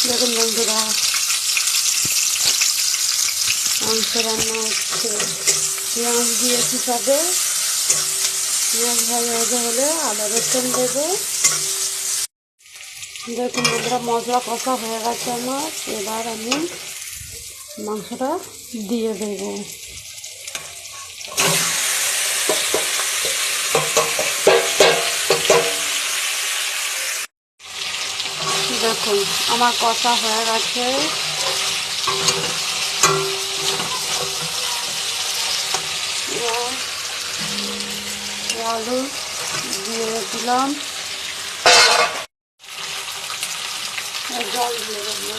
দেখুন বন্ধুরা, মাংস রান্না হচ্ছে। পেঁয়াজ দিয়েছি তবে পেঁয়াজ ভাজা ভাজা হলে আদা রসুন দেবো। দেখুন বন্ধুরা, মশলা কষা হয়ে গেছে আমার। এবার আমি মাংসটা দিয়ে দেবো। দেখুন আমার কষা হয়ে গেছে। আলু দিয়ে দিলাম, জল দিয়ে দেবো।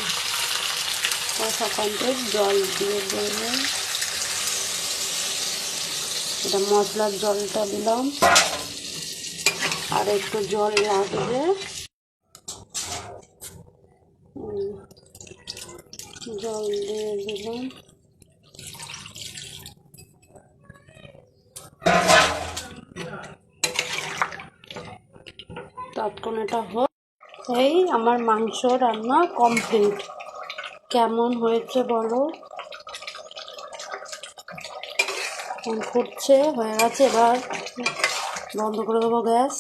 কষা কমপ্লিট, জল দিয়ে দেবো। এটা মশলার জলটা দিলাম, আর একটু জল লাগবে। জল দিয়ে দিলাম। ততক্ষণ এটা হোক। এই আমার মাংস রান্না কমপ্লিট। কেমন হয়েছে বলো? ফুটছে, হয়ে গেছে। এবার বন্ধ করে দেবো গ্যাস।